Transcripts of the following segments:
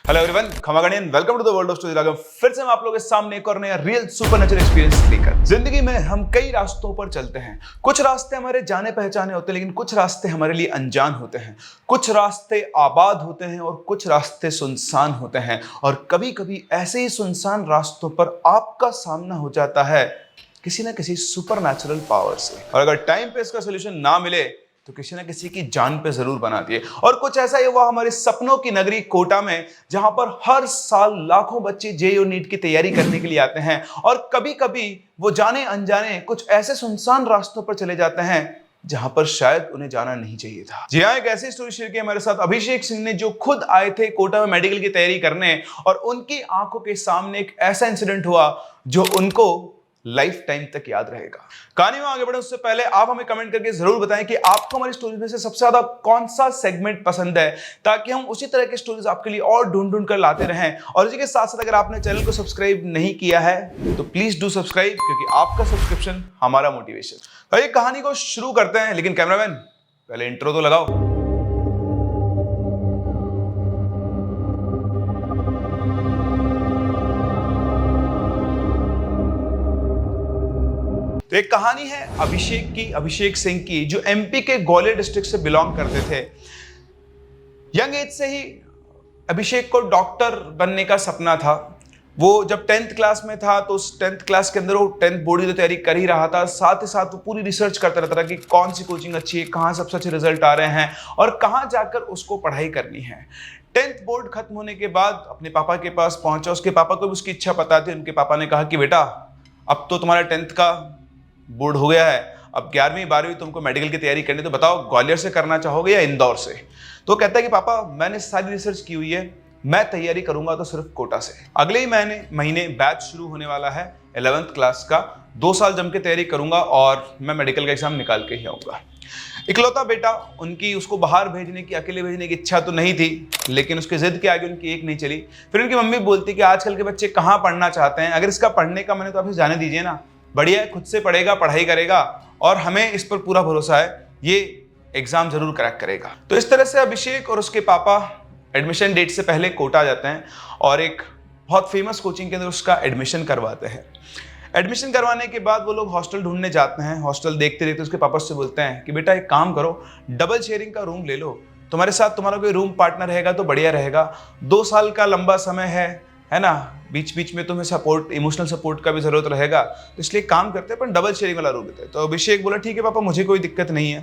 Hello everyone, खमागणियन, welcome to the world of story. फिर से मैं आप लोगों के सामने एक और नया रियल सुपरनेचुरल एक्सपीरियंस लेकर। जिंदगी में हम कई रास्तों पर चलते हैं। कुछ रास्ते हमारे जाने पहचाने होते हैं, लेकिन कुछ रास्ते हमारे लिए अनजान होते हैं। कुछ रास्ते आबाद होते हैं और कुछ रास्ते सुनसान होते हैं। और कभी कभी ऐसे ही सुनसान रास्तों पर आपका सामना हो जाता है किसी ना किसी सुपरनैचुरल पावर से। और अगर टाइम पे इसका सोल्यूशन ना मिले तो किसी ना किसी की जान पे जरूर बनाती है। और कुछ ऐसा ही हुआ हमारे सपनों की नगरी कोटा में, जहां पर हर साल लाखों बच्चे जेईई नीट की तैयारी करने के लिए आते हैं। और कभी कभी वो जाने अनजाने कुछ ऐसे सुनसान रास्तों पर चले जाते हैं जहां पर शायद उन्हें जाना नहीं चाहिए था। जी हाँ, एक ऐसी स्टोरी शेयर की हमारे साथ अभिषेक सिंह ने, जो खुद आए थे कोटा में मेडिकल की तैयारी करने, और उनकी आंखों के सामने एक ऐसा इंसिडेंट हुआ जो उनको लाइफ टाइम तक याद रहेगा। कहानी में आगे बढ़े उससे पहले आप हमें कमेंट करके जरूर बताएं कि आपको हमारी स्टोरीज में से सबसे ज्यादा कौन सा सेगमेंट पसंद है, ताकि हम उसी तरह की स्टोरीज आपके लिए और ढूंढ ढूंढ कर लाते रहें। और इसी के साथ साथ अगर आपने चैनल को सब्सक्राइब नहीं किया है तो प्लीज डू सब्सक्राइब, क्योंकि आपका सब्सक्रिप्शन हमारा मोटिवेशन। तो ये कहानी को शुरू करते हैं, लेकिन कैमरामैन पहले इंट्रो तो लगाओ। तो एक कहानी है अभिषेक सिंह की, जो एमपी के ग्वालियर डिस्ट्रिक्ट से बिलोंग करते थे। यंग एज से ही अभिषेक को डॉक्टर बनने का सपना था। वो जब 10th क्लास में था तो उस 10th क्लास के अंदर वो 10th बोर्ड की तैयारी कर ही रहा था। साथ ही साथ वो पूरी रिसर्च करता रहता था कि कौन सी कोचिंग अच्छी है, कहाँ सबसे अच्छे रिजल्ट आ रहे हैं और कहाँ जाकर उसको पढ़ाई करनी है। 10th बोर्ड खत्म होने के बाद अपने पापा के पास पहुंचा। उसके पापा को भी उसकी इच्छा पता थी। उनके पापा ने कहा कि बेटा, अब तो तुम्हारा 10th का बोर्ड हो गया है, अब 11वीं 12वीं तुमको मेडिकल की तैयारी करनी, तो बताओ ग्वालियर से करना चाहोगे या इंदौर से। तो कहता है कि पापा, मैंने सारी रिसर्च की हुई है, मैं तैयारी करूंगा तो सिर्फ कोटा से। अगले ही महीने बैच शुरू होने वाला है 11th क्लास का। 2 साल जम के तैयारी करूंगा और मैं मेडिकल का एग्जाम निकाल के ही आऊंगा। इकलौता बेटा, उनकी उसको बाहर भेजने की, अकेले भेजने की इच्छा तो नहीं थी, लेकिन उसके जिद के आगे उनकी एक नहीं चली। फिर उनकी मम्मी बोलती कि आजकल के बच्चे कहाँ पढ़ना चाहते हैं, अगर इसका पढ़ने का मैंने तो आप जाने दीजिए ना, बढ़िया है, खुद से पढ़ेगा, पढ़ाई करेगा और हमें इस पर पूरा भरोसा है, ये एग्जाम जरूर क्रैक करेगा। तो इस तरह से अभिषेक और उसके पापा एडमिशन डेट से पहले कोटा जाते हैं और एक बहुत फेमस कोचिंग के अंदर उसका एडमिशन करवाते हैं। एडमिशन करवाने के बाद वो लोग हॉस्टल ढूंढने जाते हैं। हॉस्टल देखते देखते उसके पापा से बोलते हैं कि बेटा, एक काम करो, डबल शेयरिंग का रूम ले लो, तुम्हारे साथ तुम्हारा कोई रूम पार्टनर रहेगा तो बढ़िया रहेगा। 2 साल का लंबा समय है ना, बीच बीच में तुम्हें सपोर्ट, इमोशनल सपोर्ट का भी जरूरत रहेगा, तो इसलिए काम करते हैं, पर डबल शेयरिंग वाला रूम लेते हैं। तो अभिषेक बोला ठीक है पापा, मुझे कोई दिक्कत नहीं है।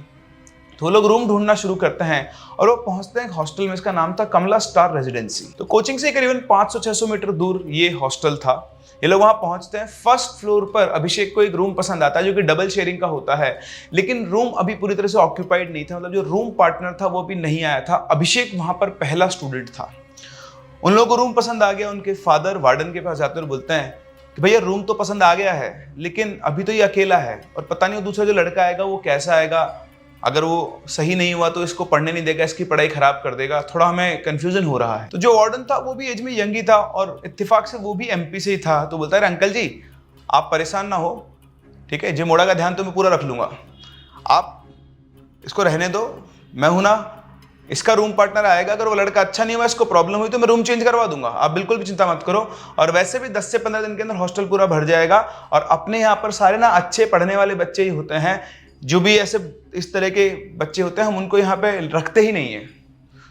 तो वो लोग रूम ढूंढना शुरू करते हैं और वो पहुंचते हैं हॉस्टल में। इसका नाम था कमला स्टार रेजिडेंसी। तो कोचिंग से करीबन 500-600 मीटर दूर ये हॉस्टल था। ये लोग वहां पहुंचते हैं। फर्स्ट फ्लोर पर अभिषेक को एक रूम पसंद आता है, जो कि डबल शेयरिंग का होता है, लेकिन रूम अभी पूरी तरह से ऑक्यूपाइड नहीं था। मतलब जो रूम पार्टनर था वो भी नहीं आया था। अभिषेक वहां पर पहला स्टूडेंट था। उन लोगों को रूम पसंद आ गया। उनके फादर वार्डन के पास जाते और बोलते हैं कि भैया, रूम तो पसंद आ गया है, लेकिन अभी तो ये अकेला है और पता नहीं वो दूसरा जो लड़का आएगा वो कैसा आएगा, अगर वो सही नहीं हुआ तो इसको पढ़ने नहीं देगा, इसकी पढ़ाई खराब कर देगा, थोड़ा हमें कंफ्यूजन हो रहा है। तो जो वार्डन था वो भी एज में यंग ही था और इत्तेफाक से वो भी एमपी से ही था। तो बोलता है, अंकल जी आप परेशान ना हो, ठीक है, मोड़ा का ध्यान तो मैं पूरा रख लूंगा, आप इसको रहने दो, मैं हूं ना, इसका रूम पार्टनर आएगा, अगर वो लड़का अच्छा नहीं हुआ, इसको प्रॉब्लम हुई तो मैं रूम चेंज करवा दूंगा, आप बिल्कुल भी चिंता मत करो। और वैसे भी 10 से 15 दिन के अंदर हॉस्टल पूरा भर जाएगा और अपने यहाँ पर सारे ना अच्छे पढ़ने वाले बच्चे ही होते हैं, जो भी ऐसे इस तरह के बच्चे होते हैं हम उनको यहाँ पे रखते ही नहीं है।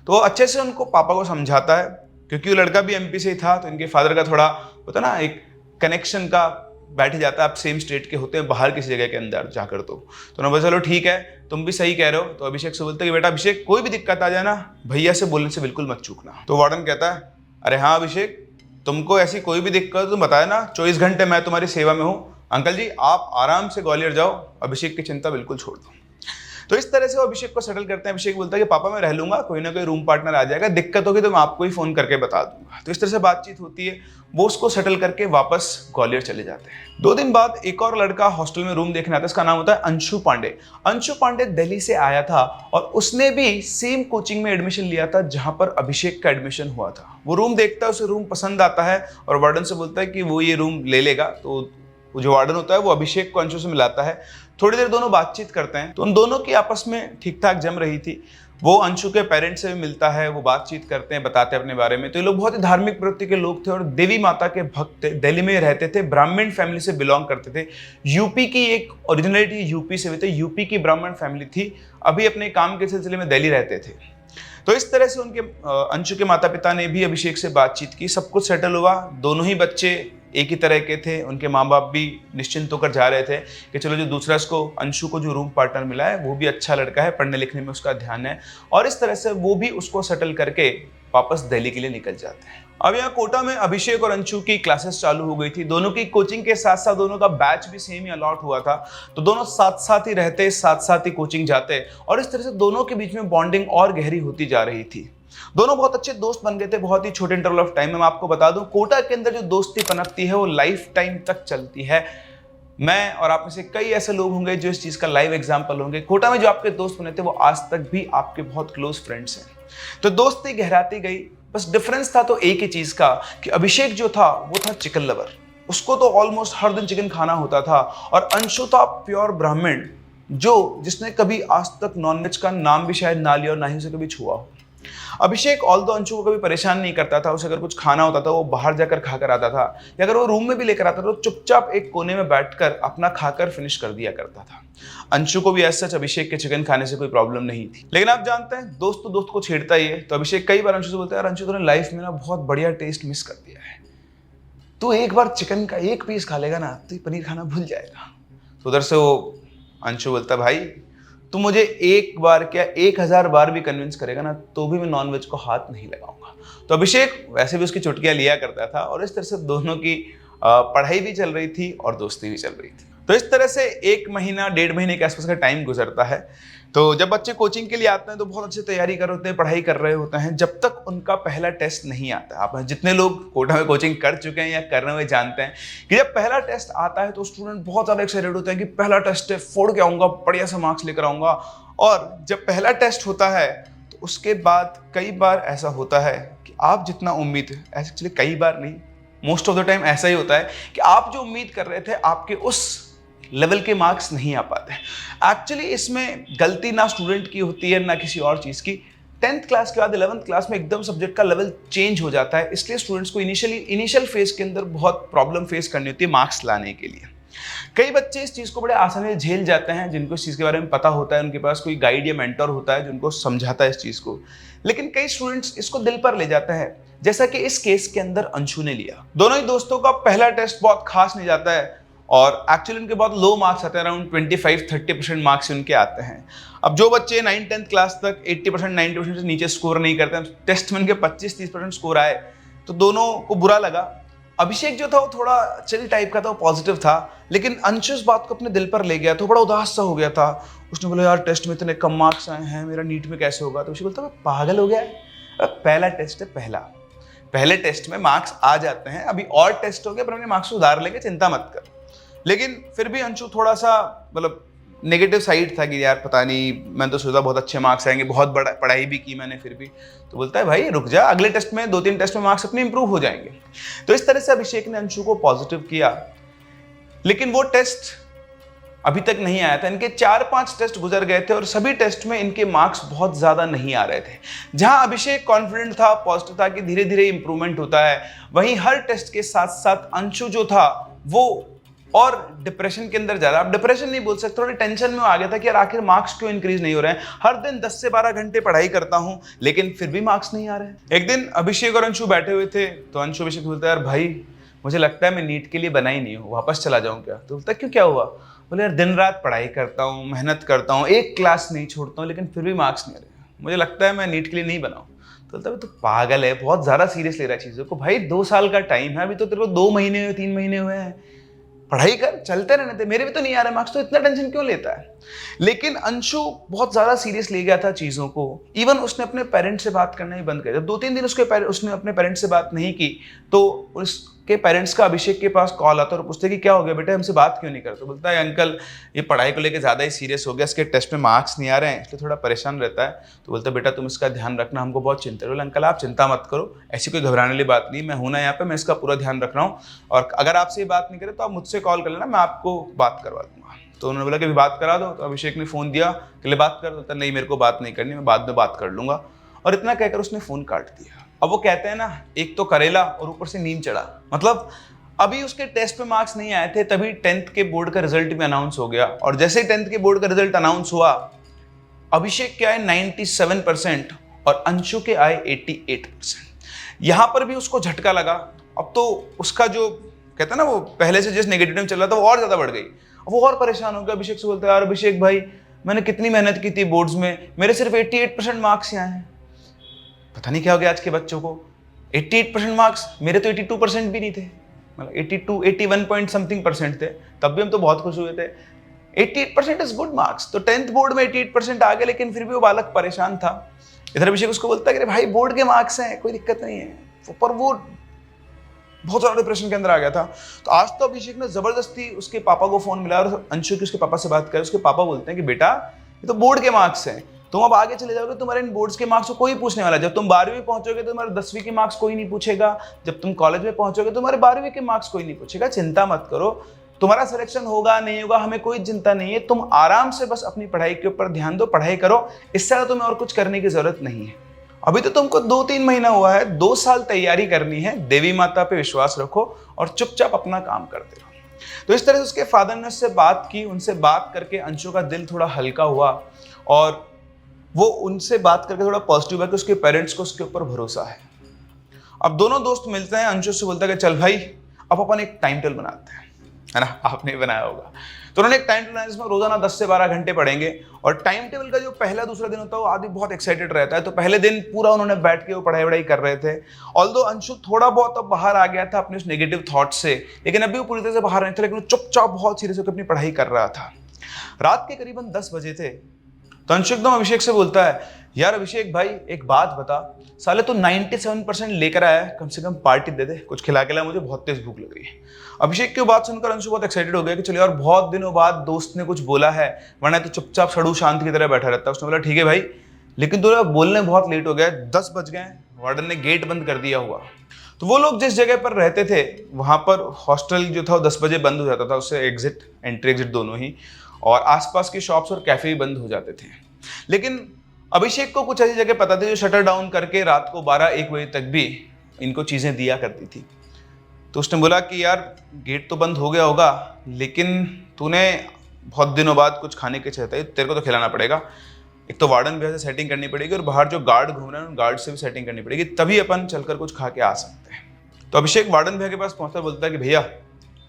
तो वो अच्छे से उनको पापा को समझाता है, क्योंकि वो लड़का भी एमपी से ही था, तो इनके फादर का थोड़ा होता ना एक कनेक्शन का बैठ जाता है, आप सेम स्टेट के होते हैं बाहर किसी जगह के अंदर जाकर। तो उन्होंने बोला चलो ठीक है, तुम भी सही कह रहे हो। तो अभिषेक से बोलते कि बेटा अभिषेक, कोई भी दिक्कत आ जाए ना, भैया से बोलने से बिल्कुल मत चूकना। तो वार्डन कहता है, अरे हाँ अभिषेक, तुमको ऐसी कोई भी दिक्कत तुम बताया ना, 24 घंटे मैं तुम्हारी सेवा में हूँ। अंकल जी आप आराम से ग्वालियर जाओ, अभिषेक की चिंता बिल्कुल छोड़ दो। तो इस तरह से वो अभिषेक को सेटल करते हैं। अभिषेक बोलता है कि पापा मैं रह लूंगा, कोई ना कोई रूम पार्टनर आ जाएगा, दिक्कत होगी तो मैं आपको ही फोन करके बता दूंगा। तो इस तरह से बातचीत होती है, वो उसको सेटल करके वापस ग्वालियर चले जाते हैं। 2 दिन बाद एक और लड़का हॉस्टल में रूम देखने आता है। इसका नाम होता है अंशु पांडे। अंशु पांडे दिल्ली से आया था और उसने भी सेम कोचिंग में एडमिशन लिया था जहां पर अभिषेक का एडमिशन हुआ था। वो रूम देखता है, उसे रूम पसंद आता है और वार्डन से बोलता है कि वो ये रूम ले लेगा। तो जो वार्डन होता है वो अभिषेक को अंशु से मिलाता है। थोड़ी देर दोनों बातचीत करते हैं, तो उन दोनों की आपस में ठीक ठाक जम रही थी। वो अंशु के पेरेंट्स से भी मिलता है, वो बातचीत करते हैं, बताते हैं अपने बारे में। तो ये लोग बहुत ही धार्मिक प्रवृत्ति के लोग थे और देवी माता के भक्त थे, दिल्ली में रहते थे, ब्राह्मण फैमिली से बिलोंग करते थे। यूपी की एक ओरिजिनलिटी यूपी से हुई थी, यूपी की ब्राह्मण फैमिली थी, अभी अपने काम के सिलसिले में दिल्ली रहते थे। तो इस तरह से उनके अंशु के माता पिता ने भी अभिषेक से बातचीत की, सब कुछ सेटल हुआ। दोनों ही बच्चे एक ही तरह के थे, उनके माँ बाप भी निश्चिंत होकर जा रहे थे कि चलो जो दूसरा इसको अंशु को जो रूम पार्टनर मिला है वो भी अच्छा लड़का है, पढ़ने लिखने में उसका ध्यान है, और इस तरह से वो भी उसको सेटल करके वापस दिल्ली के लिए निकल जाते हैं। अब यहाँ कोटा में अभिषेक और अंशु की क्लासेस चालू हो गई थी। दोनों की कोचिंग के साथ साथ दोनों का बैच भी सेम ही अलॉट हुआ था, तो दोनों साथ साथ ही रहते, साथ साथ ही कोचिंग जाते, और इस तरह से दोनों के बीच में बॉन्डिंग और गहरी होती जा रही थी। दोनों बहुत अच्छे दोस्त बन गए थे बहुत ही छोटे इंटरवल ऑफ टाइम में। मैं आपको बता दूं, कोटा के अंदर जो दोस्ती पनपती है वो लाइफ टाइम तक चलती है। मैं और आप में से कई ऐसे लोग होंगे जो इस चीज का लाइव एग्जांपल होंगे। कोटा में जो आपके दोस्त बने थे वो आज तक भी आपके बहुत क्लोज फ्रेंड्स हैं। तो दोस्ती गहराती गई, बस डिफरेंस था तो एक ही चीज का कि अभिषेक जो था वो था चिकन लवर, उसको तो ऑलमोस्ट हर दिन चिकन खाना होता था, और अंशु था प्योर ब्राह्मण जिसने कभी आज तक नॉनवेज का नाम भी शायद ना लिया और ना ही उसे कभी छुआ हो। अभिषेक ऑल्दो अंशु को कभी परेशान नहीं करता था, उसे अगर कुछ खाना होता था वो बाहर जाकर खाकर आता था, या अगर वो रूम में भी लेकर आता था तो चुपचाप एक कोने में बैठकर अपना खाकर फिनिश कर दिया करता था। अंशु को भी ऐसा सच अभिषेक के चिकन खाने से कोई प्रॉब्लम नहीं थी। लेकिन आप जानते हैं दोस्त तो दोस्त को छेड़ता ही है, तो अभिषेक कई बार अंशु से बोलता है, यार अंशु तूने लाइफ में ना बहुत बढ़िया टेस्ट मिस कर दिया है, तू एक बार चिकन का एक पीस खा लेगा ना तो पनीर खाना भूल जाएगा। तो उधर से वो अंशु बोलता, भाई तू मुझे एक बार क्या 1000 बार भी कन्विंस करेगा ना तो भी मैं नॉनवेज को हाथ नहीं लगाऊंगा। तो अभिषेक वैसे भी उसकी चुटकियां लिया करता था, और इस तरह से दोनों की पढ़ाई भी चल रही थी और दोस्ती भी चल रही थी। तो इस तरह से 1 महीना 1.5 महीने के आसपास का टाइम गुजरता है। तो जब बच्चे कोचिंग के लिए आते हैं तो बहुत अच्छी तैयारी कर रहे होते हैं, पढ़ाई कर रहे होते हैं, जब तक उनका पहला टेस्ट नहीं आता। आप जितने लोग कोटा में कोचिंग कर चुके हैं या करने हुए जानते हैं कि जब पहला टेस्ट आता है तो स्टूडेंट बहुत ज़्यादा एक्साइटेड होते हैं कि पहला टेस्ट है, फोड़ के आऊँगा, बढ़िया सा मार्क्स लेकर आऊँगा। और जब पहला टेस्ट होता है तो उसके बाद कई बार ऐसा होता है कि आप जितना उम्मीद, एक्चुअली कई बार नहीं, मोस्ट ऑफ द टाइम ऐसा ही होता है कि आप जो उम्मीद कर रहे थे आपके उस लेवल के मार्क्स नहीं आ पाते। एक्चुअली इसमें गलती ना स्टूडेंट की होती है ना किसी और चीज़ की। 10th क्लास के बाद 11th क्लास में एकदम सब्जेक्ट का लेवल चेंज हो जाता है, इसलिए स्टूडेंट्स को इनिशियल फेज के अंदर बहुत प्रॉब्लम फेस करनी होती है मार्क्स लाने के लिए। कई बच्चे इस चीज़ को बड़े आसानी से झेल जाते हैं, जिनको इस चीज़ के बारे में पता होता है, उनके पास कोई गाइड या मेंटर होता है जिनको समझाता है इस चीज़ को। लेकिन कई स्टूडेंट्स इसको दिल पर ले जाते हैं, जैसा कि इस केस के अंदर अंशु ने लिया। दोनों ही दोस्तों का पहला टेस्ट बहुत खास नहीं जाता है और एक्चुअली उनके बहुत लो मार्क्स आते हैं, अराउंड 25-30% मार्क्स उनके आते हैं। अब जो बच्चे 9th-10th क्लास तक 80% 90% से नीचे स्कोर नहीं करते हैं, टेस्ट में उनके 25-30% स्कोर आए तो दोनों को बुरा लगा। अभिषेक जो था वो थोड़ा चिल टाइप का था, वो पॉजिटिव था, लेकिन अंशु इस बात को अपने दिल पर ले गया तो बड़ा उदास सा हो गया था। उसने बोला, यार टेस्ट में इतने कम मार्क्स आए हैं, मेरा नीट में कैसे होगा। तो अभिषेक बोलता, पागल हो गया है, पहला टेस्ट है, पहले टेस्ट में मार्क्स आ जाते हैं, अभी और टेस्ट हो गया पर अपने मार्क्स सुधार लेंगे, चिंता मत कर। लेकिन फिर भी अंशु थोड़ा सा मतलब नेगेटिव साइड था कि यार पता नहीं, मैं तो सोचा बहुत अच्छे मार्क्स आएंगे, बहुत बड़ा पढ़ाई भी की मैंने फिर भी। तो बोलता है, भाई रुक जा, अगले टेस्ट में 2-3 टेस्ट में मार्क्स अपने इंप्रूव हो जाएंगे। तो इस तरह से अभिषेक ने अंशु को पॉजिटिव किया, लेकिन वो टेस्ट अभी तक नहीं आया था। इनके 4-5 टेस्ट गुजर गए थे और सभी टेस्ट में इनके मार्क्स बहुत ज्यादा नहीं आ रहे थे। जहां अभिषेक कॉन्फिडेंट था, पॉजिटिव था कि धीरे धीरे इंप्रूवमेंट होता है, वहीं हर टेस्ट के साथ साथ अंशु जो था वो और डिप्रेशन के अंदर जा रहा है। आप डिप्रेशन नहीं बोल सकते, थोड़ी टेंशन में आ गया था कि यार आखिर मार्क्स क्यों इंक्रीज नहीं हो रहे हैं। हर दिन 10 से 12 घंटे पढ़ाई करता हूं लेकिन फिर भी मार्क्स नहीं आ रहे हैं। एक दिन अभिषेक और अंशु बैठे हुए थे तो अंशु अभिषेक बोलता है, यार भाई मुझे लगता है मैं नीट के लिए बना ही नहीं हूँ, वापस चला जाऊँ क्या। तो बोलता है, क्यों, क्या हुआ। बोले, यार दिन रात पढ़ाई करता हूँ, मेहनत करता हूँ, एक क्लास नहीं छोड़ता हूँ, लेकिन फिर भी मार्क्स नहीं आ रहे, मुझे लगता है मैं नीट के लिए नहीं बनाऊँ। तो बोलता है, तो पागल है, बहुत ज़्यादा सीरियस ले रहा है चीज़ों को। भाई 2 साल का टाइम है, अभी तो तेरे को 2 महीने हुए, 3 महीने हुए हैं, पढ़ाई कर, चलते रहने थे, मेरे भी तो नहीं आ रहे मार्क्स, तो इतना टेंशन क्यों लेता है। लेकिन अंशु बहुत ज़्यादा सीरियस ले गया था चीज़ों को। इवन उसने अपने पेरेंट्स से बात करना ही बंद कर दिया। जब 2-3 दिन उसने अपने पेरेंट्स से बात नहीं की तो उसके पेरेंट्स का अभिषेक के पास कॉल आता और पूछते कि क्या हो गया बेटा, हमसे बात क्यों नहीं करते। तो बोलता है, अंकल ये पढ़ाई को लेकर ज़्यादा ही सीरियस हो गया, इसके टेस्ट में मार्क्स नहीं आ रहे हैं, इसलिए थोड़ा परेशान रहता है। तो बोलता है, बेटा तुम इसका ध्यान रखना, हमको बहुत चिंता है। बोला, अंकल आप चिंता मत करो, ऐसी कोई घबराने वाली बात नहीं, मैं हूं ना यहाँ पे, मैं इसका पूरा ध्यान रख रहा हूँ, और अगर आपसे ये बात नहीं करे तो आप मुझसे कॉल कर लेना, मैं आपको बात करवा दूंगा। तो उन्होंने बोला कि अभी बात करा दो। तो अभिषेक ने फ़ोन दिया कि ले बात कर दो। तो नहीं, मेरे को बात नहीं करनी, मैं बाद में बात कर लूँगा। और इतना कहकर उसने फ़ोन काट दिया। अब वो कहते हैं ना, एक तो करेला और ऊपर से नींद चढ़ा। मतलब अभी उसके टेस्ट पे मार्क्स नहीं आए थे, तभी 10th के बोर्ड का रिजल्ट भी अनाउंस हो गया। और जैसे ही 10th के बोर्ड का रिजल्ट अनाउंस हुआ, अभिषेक के आए 97% और अंशु के आए 88%। यहाँ पर भी उसको झटका लगा। अब तो उसका जो कहते हैं ना, वो पहले से जिस नेगेटिव में चल रहा था वो और ज़्यादा बढ़ गई। अब वो और परेशान हो गया। अभिषेक से बोलता है, यार अभिषेक भाई, मैंने कितनी मेहनत की थी बोर्ड्स में, मेरे सिर्फ 88% मार्क्स ही आए हैं। पता नहीं क्या हो गया आज के बच्चों को, 88% मार्क्स, मेरे तो 82% भी नहीं थे। मतलब 82, 81 पॉइंट समथिंग परसेंट थे, तब भी हम तो बहुत खुश हुए थे। 88% इज गुड मार्क्स। तो 10th बोर्ड में 88% आ गए, लेकिन फिर भी वो बालक परेशान था। इधर अभिषेक उसको बोलता है कि भाई बोर्ड के मार्क्स हैं, कोई दिक्कत नहीं है, पर वो बहुत ज़्यादा डिप्रेशन के अंदर आ गया था। तो आज तो अभिषेक ने ज़बरदस्ती उसके पापा को फ़ोन मिला और अंशु की उसके पापा से बात करे। उसके पापा बोलते हैं कि बेटा, ये तो बोर्ड के मार्क्स हैं, तुम अब आगे चले जाओगे, तुम्हारे इन बोर्ड्स के मार्क्स को कोई पूछने वाला है। जब तुम 12वीं पहुंचोगे तो तुम्हारे 10वीं के मार्क्स कोई नहीं पूछेगा। जब तुम कॉलेज में पहुंचोगे तो तुम्हारे 12वीं के मार्क्स कोई नहीं पूछेगा। चिंता मत करो, तुम्हारा सिलेक्शन होगा नहीं होगा हमें कोई चिंता नहीं है। तुम आराम से बस अपनी पढ़ाई के ऊपर ध्यान दो, पढ़ाई करो, इससे ज़्यादा तुम्हें और कुछ करने की जरूरत नहीं है। अभी तो तुमको 2-3 महीना हुआ है, 2 साल तैयारी करनी है। देवी माता पे विश्वास रखो और चुपचाप अपना काम करते रहो। तो इस तरह से उसके फादर ने उससे बात की। उनसे बात करके अंशु का दिल थोड़ा हल्का हुआ और वो उनसे बात करके थोड़ा पॉजिटिव है कि उसके पेरेंट्स को उसके ऊपर भरोसा है। अब दोनों दोस्त मिलते हैं। अंशु से बोलता है कि चल भाई, अब अपन एक टाइम टेबल बनाते हैं, है ना, आपने भी बनाया होगा। तो उन्होंने एक टाइम टेबल बनाया जिसमें रोजाना 10 से 12 घंटे पढ़ेंगे। और टाइम टेबल का जो पहला दूसरा दिन होता है वो आदमी बहुत एक्साइटेड रहता है। तो पहले दिन पूरा उन्होंने बैठ के वो पढ़ाई कर रहे थे। ऑल्दो अंशु थोड़ा बहुत अब बाहर आ गया था अपने उस नेगेटिव थॉट से, लेकिन अभी वो पूरी तरह से बाहर नहीं था, लेकिन वो चुपचाप बहुत सीरियस होकर अपनी पढ़ाई कर रहा था। रात के करीबन 10 बजे थे। तो अंशु एकदम अभिषेक से बोलता है, यार अभिषेक भाई, एक बात बता, साले तो 97% लेकर आया है, कम से कम पार्टी दे दे, कुछ खिला के ला, मुझे बहुत तेज भूख लग रही है। अभिषेक की बात सुनकर अंशु बहुत एक्साइटेड हो गया कि चलो यार, बहुत दिनों बाद दोस्त ने कुछ बोला है, वरना तो चुपचाप सड़ू शांत की तरह बैठा रहता। उसने बोला ठीक है भाई, लेकिन तो बोलने बहुत लेट हो गया, 10 बज गए, वार्डन ने गेट बंद कर दिया हुआ। तो वो लोग जिस जगह पर रहते थे वहां पर हॉस्टल जो था 10 बजे बंद हो जाता था, उससे एग्जिट, एंट्री एग्जिट दोनों ही, और आसपास की शॉप्स और कैफे भी बंद हो जाते थे। लेकिन अभिषेक को कुछ ऐसी जगह पता थी जो शटर डाउन करके रात को 12-1 बजे तक भी इनको चीज़ें दिया करती थी। तो उसने बोला कि यार, गेट तो बंद हो गया होगा, लेकिन तूने बहुत दिनों बाद कुछ खाने के चाहता है, तेरे को तो खिलाना पड़ेगा। एक तो वार्डन भैया से सेटिंग करनी पड़ेगी और बाहर जो गार्ड घूम रहे हैं उन गार्ड से भी सेटिंग करनी पड़ेगी, तभी अपन चलकर कुछ खा के आ सकते हैं। तो अभिषेक वार्डन भैया के पास पहुंचता बोलता है कि भैया,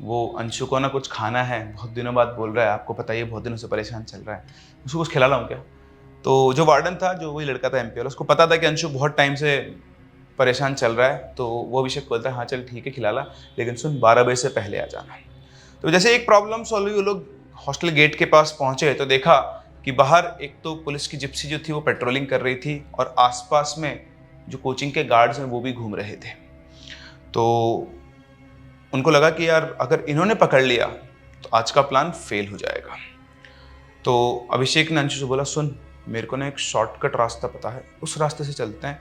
वो अंशु को ना कुछ खाना है, बहुत दिनों बाद बोल रहा है, आपको पता ही है बहुत दिनों से परेशान चल रहा है, उसको कुछ खिला लाऊं क्या? तो जो वार्डन था, जो वही लड़का था एमपी वाला, उसको पता था कि अंशु बहुत टाइम से परेशान चल रहा है। तो वो अभिषेक बोलता है, हाँ चल ठीक है, खिला ला, लेकिन सुन 12 बजे से पहले आ जाना। तो जैसे एक प्रॉब्लम सॉल्व हुई, वो लोग हॉस्टल गेट के पास पहुंचे तो देखा कि बाहर एक तो पुलिस की जिप्सी जो थी वो पेट्रोलिंग कर रही थी, और आसपास में जो कोचिंग के गार्ड्स हैं वो भी घूम रहे थे। तो उनको लगा कि यार, अगर इन्होंने पकड़ लिया तो आज का प्लान फेल हो जाएगा। तो अभिषेक ने अंशु से बोला, सुन, मेरे को ना एक शॉर्टकट रास्ता पता है, उस रास्ते से चलते हैं,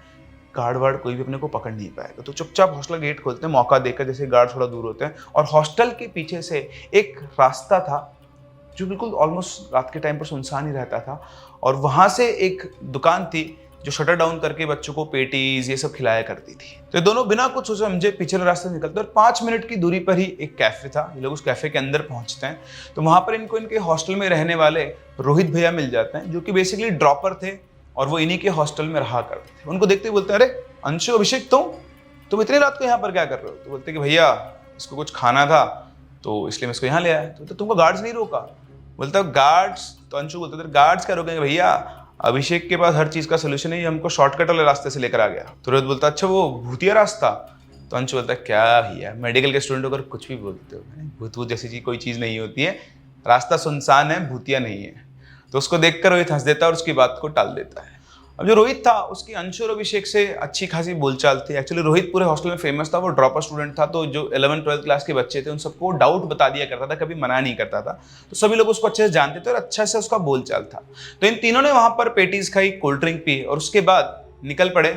गार्ड वार्ड कोई भी अपने को पकड़ नहीं पाएगा। तो चुपचाप हॉस्टल गेट खोलते हैं, मौका देकर, जैसे गार्ड थोड़ा दूर होते हैं, और हॉस्टल के पीछे से एक रास्ता था जो बिल्कुल ऑलमोस्ट रात के टाइम पर सुनसान ही रहता था, और वहाँ से एक दुकान थी जो शटर डाउन करके बच्चों को पेटीज ये सब खिलाया करती थी। तो दोनों बिना कुछ सोचे समझे पिछले रास्ते से निकलते, और 5 मिनट की दूरी पर ही एक कैफे था। ये लोग उस कैफे के अंदर पहुंचते हैं तो वहां पर इनको इनके हॉस्टल में रहने वाले रोहित भैया मिल जाते हैं, जो कि बेसिकली ड्रॉपर थे और वो इन्हीं के हॉस्टल में रहा करते थे। उनको देखते ही बोलते हैं, अरे अंशु, अभिषेक, तुम इतनी रात को यहाँ पर क्या कर रहे हो? तो बोलते कि भैया, इसको कुछ खाना था तो इसलिए मैं इसको यहाँ ले आया। तो तुमको गार्ड्स नहीं रोका? बोलता गार्ड्स? तो अंशु बोलते थे, गार्ड्स क्या रोकेंगे भैया, अभिषेक के पास हर चीज का सोल्यूशन है, हमको शॉर्टकट वाले रास्ते से लेकर आ गया। तो रोहित बोलता, अच्छा वो भूतिया रास्ता? तो अंशु बोलता, क्या भैया, मेडिकल के स्टूडेंट होकर कुछ भी बोलते हो, भूत जैसी चीज कोई चीज नहीं होती है, रास्ता सुनसान है, भूतिया नहीं है। तो उसको देखकर रोहित हंस देता है और उसकी बात को टाल देता है। अब जो रोहित था, उसकी अंशु और अभिषेक से अच्छी खासी बोलचाल थी। एक्चुअली रोहित पूरे हॉस्टल में फेमस था, वो ड्रॉपर स्टूडेंट था, तो जो 11th-12th क्लास के बच्चे थे उन सबको डाउट बता दिया करता था, कभी मना नहीं करता था। तो सभी लोग उसको अच्छे से जानते थे और अच्छा से उसका बोलचाल था। तो इन तीनों ने वहां पर पेटीज खाई, कोल्ड ड्रिंक पी, और उसके बाद निकल पड़े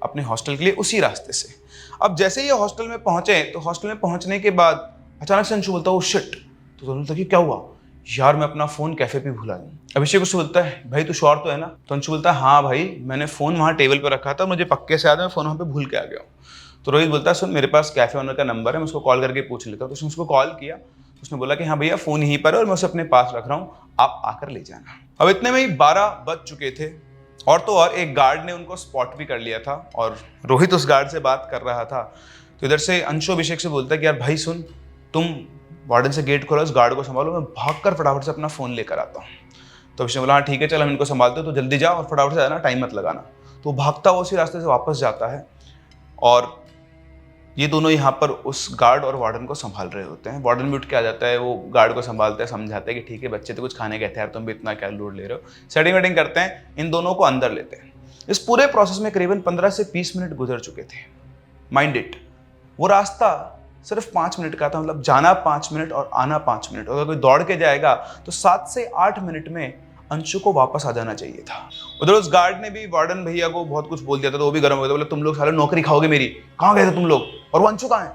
अपने हॉस्टल के लिए उसी रास्ते से। अब जैसे ही हॉस्टल में पहुंचे, तो हॉस्टल में पहुंचने के बाद अचानक से अंशु बोलता, ओ शिट। तो दोनों लगे क्या हुआ, यार मैं अपना फ़ोन कैफ़े पे भूला हूँ। अभिषेक उससे बोलता है भाई तू श्योर तो है ना? तो अंशु बोलता है हाँ भाई, मैंने फ़ोन वहाँ टेबल पे रखा था, मुझे पक्के से याद है मैं फ़ोन वहाँ पे भूल के आ गया हूँ। तो रोहित बोलता है सुन मेरे पास कैफ़े ओनर का नंबर है, मैं उसको कॉल करके पूछ लेता हूँ। तो उसने उसको कॉल किया, उसने बोला कि हाँ भैया फ़ोन यहीं पर है और मैं उसे अपने पास रख रहा हूँ, आप आकर ले जाना। अब इतने में ही 12 बज चुके थे और तो और एक गार्ड ने उनको स्पॉट भी कर लिया था और रोहित उस गार्ड से बात कर रहा था। तो इधर से अंशु अभिषेक से बोलता है कि यार भाई सुन, तुम वार्डन से गेट खोलो, उस गार्ड को संभालो, मैं भागकर फटाफट से अपना फ़ोन लेकर आता हूँ। तो अभिषेक बोला हाँ ठीक है चल हम इनको संभालते हो, तो जल्दी जा और फटाफट से जाना, टाइम मत लगाना। तो भागता हुआ उसी रास्ते से वापस जाता है और ये दोनों यहाँ पर उस गार्ड और वार्डन को संभाल रहे होते हैं। वार्डन भी उठ के आ जाता है, वो गार्ड को संभालता है, समझाता है कि ठीक है बच्चे तो कुछ खाने गए थे यार, तुम भी इतना क्या लोड ले रहे हो। सेटिंग वेटिंग करते हैं, इन दोनों को अंदर लेते हैं। इस पूरे प्रोसेस में करीबन 15 से 20 मिनट गुजर चुके थे। माइंड इट, वो रास्ता सिर्फ 5 मिनट का था, मतलब जाना 5 मिनट और आना 5 मिनट। अगर कोई दौड़ के जाएगा तो 7 से 8 मिनट में अंशु को वापस आ जाना चाहिए था। उधर उस गार्ड ने भी वार्डन भैया को बहुत कुछ बोल दिया था, तो वो भी गर्म हो गया, बोले तुम लोग साले नौकरी खाओगे मेरी, कहाँ गए थे तुम लोग, और वो अंशु कहाँ है?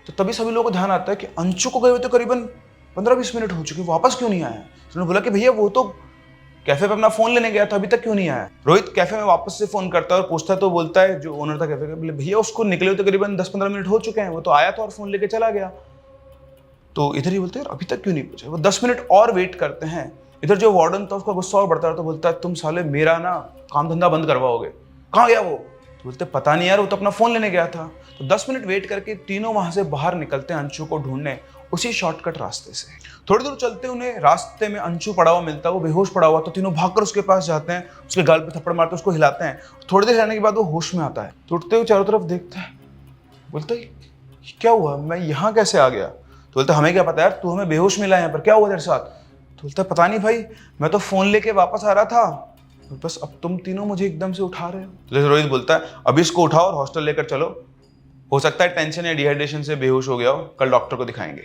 तो तभी सभी लोगों को ध्यान आता है कि अंशु को गए हुए तो करीबन 15-20 मिनट हो चुके, वापस क्यों नहीं आया? उन्होंने बोला कि भैया वो तो कैफे पे अपना फोन लेने गया था, अभी तक क्यों नहीं आया? रोहित कैफे में वापस से फोन करता है और पूछता है, तो बोलता है जो ओनर था कैफे का, बोले भैया उसको निकले हुए तो करीबन 10-15 मिनट हो चुके हैं, वो तो आया था और फोन लेके चला गया। तो इधर ही बोलते हैं अभी तक क्यों नहीं पूछा? वो 10 मिनट और वेट करते हैं। इधर जो वार्डन था उसका गुस्सा और बढ़ता है, तो बोलता है तुम साले मेरा ना काम धंधा बंद करवाओगे, कहाँ गया वो? तो बोलते पता नहीं यार, वो तो अपना फोन लेने गया था। तो 10 मिनट वेट करके तीनों वहां से बाहर निकलते हैं अंशु को ढूंढने, उसी शॉर्टकट रास्ते से। थोड़ी दूर चलते उन्हें रास्ते में अंशु पड़ा हुआ मिलता है, वो बेहोश पड़ा हुआ। तो तीनों भागकर उसके पास जाते हैं, उसके गाल पे थप्पड़ मारते उसको हिलाते हैं। थोड़ी देर रहने के बाद वो होश में आता है, तो उठते हुए चारों तरफ देखता है, बोलता है क्या हुआ, मैं यहाँ कैसे आ गया? तो बोलता हमें क्या पता यार, तू हमें बेहोश मिला यहाँ पर, क्या हुआ तेरे साथ? तो बोलता पता नहीं भाई, मैं तो फोन लेके वापस आ रहा था, बस अब तुम तीनों मुझे एकदम से उठा रहे हो। तो रोहित बोलता है अभी इसको उठाओ और हॉस्टल लेकर चलो, हो सकता है टेंशन या डिहाइड्रेशन से बेहोश हो गया हो, कल डॉक्टर को दिखाएंगे।